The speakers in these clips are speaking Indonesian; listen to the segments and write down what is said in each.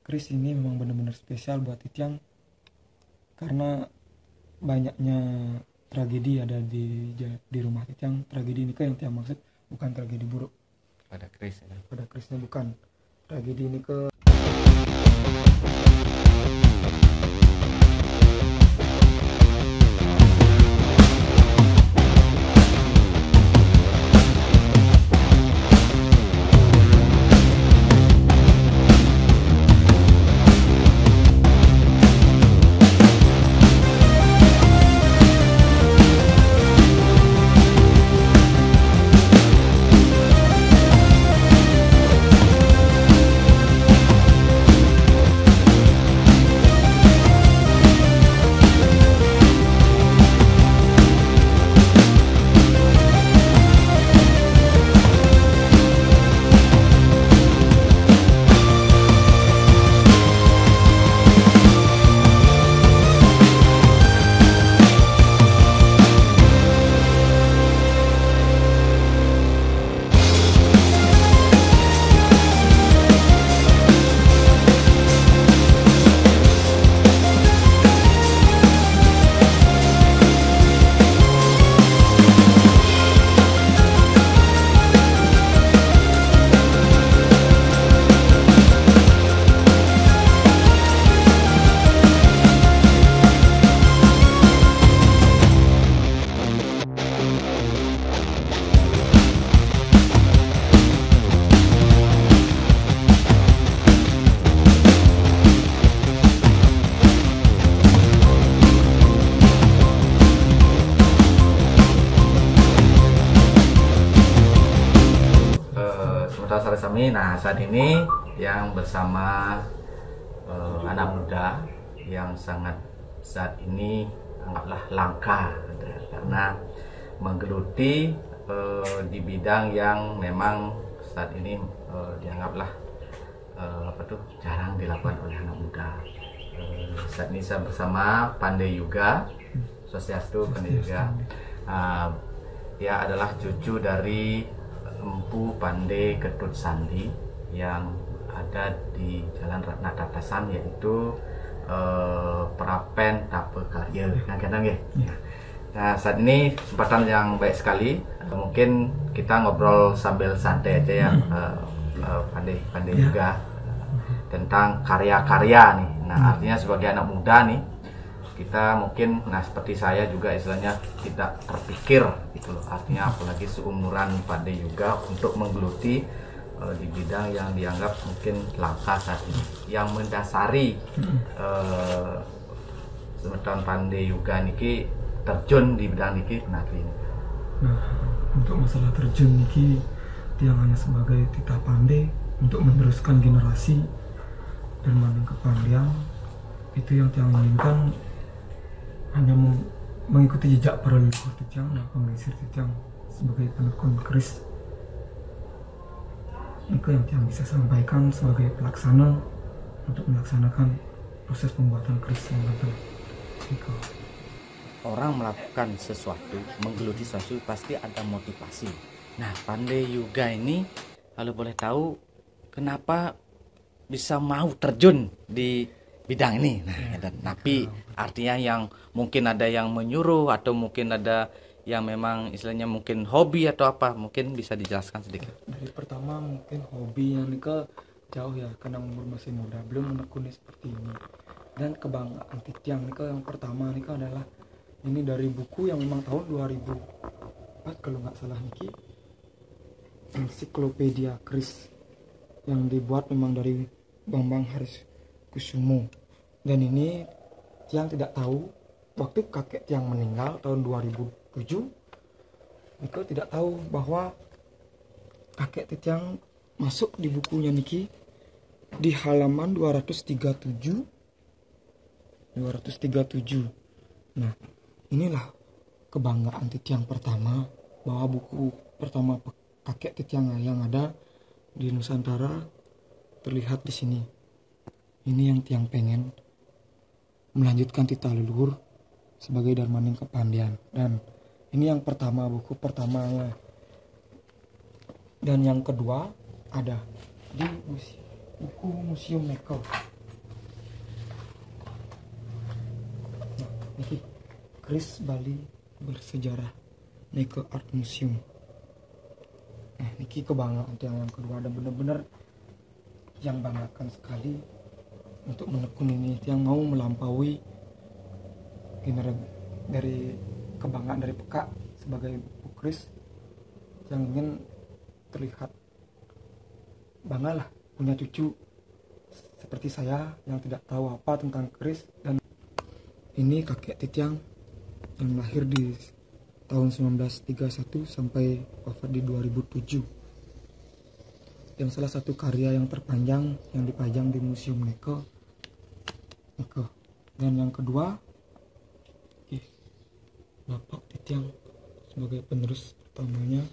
Kris ini memang benar-benar spesial buat Titiang karena banyaknya tragedi ada di rumah Titiang. Tragedi ini yang Tiang maksud bukan tragedi buruk pada Kris ya. Pada Krisnya bukan. Tragedi ini ke Nah, saat ini yang bersama anak muda yang sangat saat ini anggaplah langka karena menggeluti di bidang yang memang saat ini dianggaplah jarang dilakukan oleh anak muda. Saat ini saya bersama Pandey Yuga, Swastiastu Pandey Yuga. Dia adalah cucu dari Empu Pandey Ketut Sandi yang ada di Jalan Ratna Tatasan, yaitu Prapen Tape Karya. Nah, saat ini kesempatan yang baik sekali. Mungkin kita ngobrol sambil santai aja ya, Pandey juga tentang karya-karya nih. Nah, artinya sebagai anak muda nih, kita mungkin, nah seperti saya juga istilahnya tidak terpikir gitu loh, artinya apalagi seumuran Pandey juga untuk menggeluti di bidang yang dianggap mungkin langka saat ini, yang mendasari semeton Pandey juga niki terjun di bidang niki nanti. Nah, untuk masalah terjun niki Tiang hanya sebagai titah Pandey untuk meneruskan generasi dan mandang kepandian. Itu yang Tiang inginkan, hanya mengikuti jejak para leluhur Titiang dan pengisir Titiang sebagai penekun keris. Itu yang Tiang bisa sampaikan sebagai pelaksana untuk melaksanakan proses pembuatan keris yang ada. Orang melakukan sesuatu, menggeluti sesuatu pasti ada motivasi. Nah, Pandey juga ini kalau boleh tahu kenapa bisa mau terjun di bidang ini. Nah, dan tapi artinya yang mungkin ada yang menyuruh atau mungkin ada yang memang istilahnya mungkin hobi atau apa, mungkin bisa dijelaskan sedikit. Dari pertama mungkin hobi yang Nika jauh ya, karena umur masih muda, belum menekuni seperti ini. Dan kebanggaan Titiang Nika yang pertama Nika adalah ini dari buku yang memang tahun 2004 kalau nggak salah niki, ensiklopedia keris yang dibuat memang dari Bambang Haris Kusumo. Dan ini Tiang tidak tahu waktu kakek Tiang meninggal tahun 2007, Niko tidak tahu bahwa kakek Tiang masuk di bukunya niki di halaman 237. Nah, inilah kebanggaan Titiang pertama, bahwa buku pertama kakek Titiang yang ada di Nusantara terlihat di sini. Ini yang Tiang pengen melanjutkan titah leluhur sebagai Darmaning Kepandian. Dan ini yang pertama, buku pertamanya. Dan yang kedua ada di buku Museum Mekel. Niki keris Bali bersejarah Nike Art Museum. Niki kebanggaan yang kedua, dan benar-benar yang banggakan sekali untuk menekuni ini, yang mau melampaui dari kebanggaan dari Peka sebagai keris yang ingin terlihat bangga lah punya cucu seperti saya yang tidak tahu apa tentang keris. Dan ini kakek Titiang yang lahir di tahun 1931 sampai wafat di 2007, yang salah satu karya yang terpanjang yang dipajang di Museum Nike. Dan yang kedua, Bapak Titiang sebagai penerus pertamanya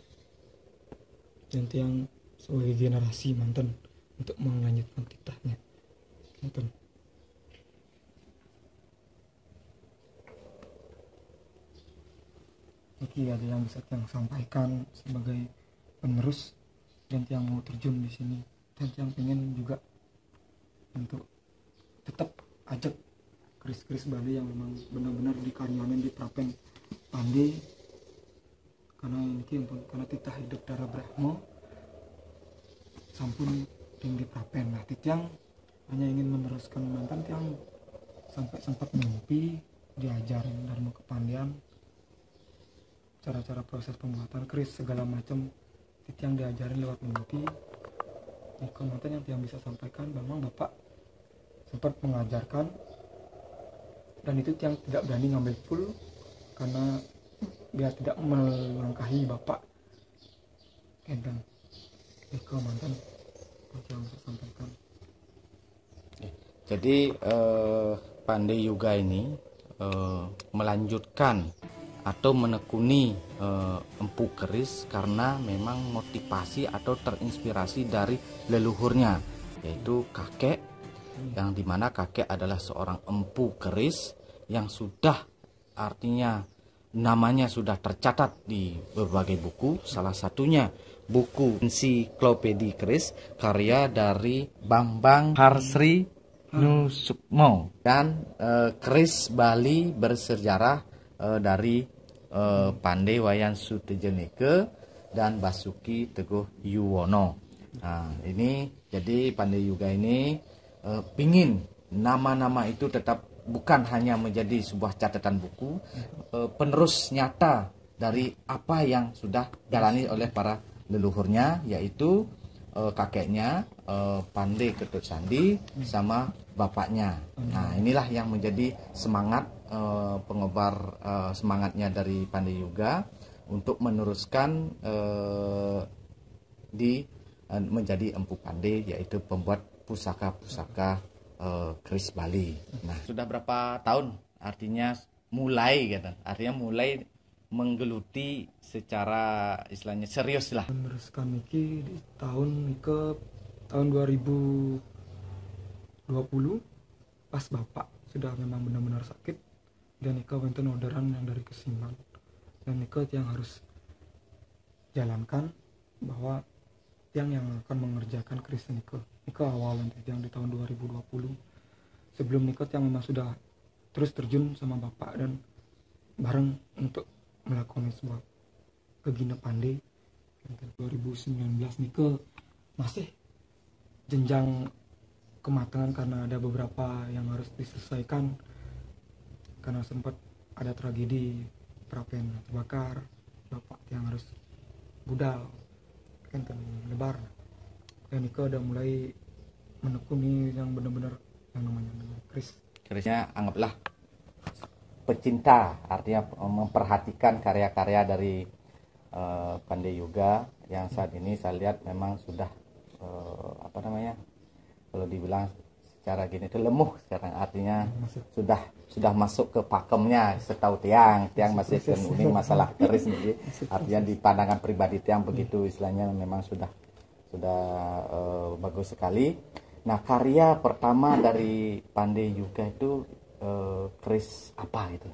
dan Tiang sebagai generasi mantan untuk melanjutkan titahnya. Mantan. Niki ada yang bisa Tiang sampaikan sebagai penerus dan Tiang mau terjun di sini, dan Tiang pengen juga untuk tetap ajak keris-keris Bali yang memang benar-benar dikaryakan di Prapen Pande, karena ini karena titah hidup darah Brahmo sampun yang di Prapen. Nah, Titiang hanya ingin meneruskan mantan Tiang sampai sempat mimpi diajarin Dharma kepandian, cara-cara proses pembuatan keris segala macam Titiang diajarin lewat mimpi. Komentar yang Tiang bisa sampaikan, memang Bapak sempat mengajarkan, dan itu Tiang tidak berani ngambil full karena biar tidak melangkahi Bapak. Dan komentar yang bisa sampaikan. Jadi Pandai Yuga ini melanjutkan atau menekuni empu keris karena memang motivasi atau terinspirasi dari leluhurnya, yaitu kakek, yang dimana kakek adalah seorang empu keris yang sudah, artinya namanya sudah tercatat di berbagai buku, salah satunya buku Ensiklopedia Keris karya dari Bambang Harsri Nusukmo, dan keris Bali bersejarah dari Pandai Wayan Sutejenike dan Basuki Teguh Yuwono. Nah, ini jadi Pandai Yuga ini pingin nama-nama itu tetap bukan hanya menjadi sebuah catatan buku, penerus nyata dari apa yang sudah dijalani oleh para leluhurnya, yaitu kakeknya Pandai Ketut Sandi sama bapaknya. Nah, inilah yang menjadi semangat pengobar semangatnya dari Pandai Yuga untuk meneruskan menjadi empu pandai, yaitu pembuat pusaka-pusaka keris Bali. Nah, sudah berapa tahun? Artinya mulai menggeluti secara istilahnya serius lah. Meneruskan Niki di tahun 2020 pas Bapak sudah memang benar-benar sakit, dan Nika wenten orderan yang dari Kesimban, dan Nika yang harus jalankan bahwa yang akan mengerjakan keris Nika awal nanti yang di tahun 2020. Sebelum Nika yang memang sudah terus terjun sama Bapak dan bareng untuk melakukan sebuah kegina pandai. 2019 Nika masih jenjang kematangan karena ada beberapa yang harus diselesaikan, karena sempat ada tragedi Prapen terbakar, Bapak yang harus budal kan lebar, dan Nika udah mulai menekuni yang benar-benar yang namanya kerisnya. Anggaplah pecinta, artinya memperhatikan karya-karya dari Pandai Yuga yang saat ini saya lihat memang sudah kalau dibilang secara gini itu lemuh sekarang, artinya sudah masuk ke pakemnya. Setahu Tiang masih kuning masalah keris nih, artinya di pandangan pribadi Tiang begitu, istilahnya memang sudah bagus sekali. Nah, karya pertama dari Pandai Yuga itu keris apa itu?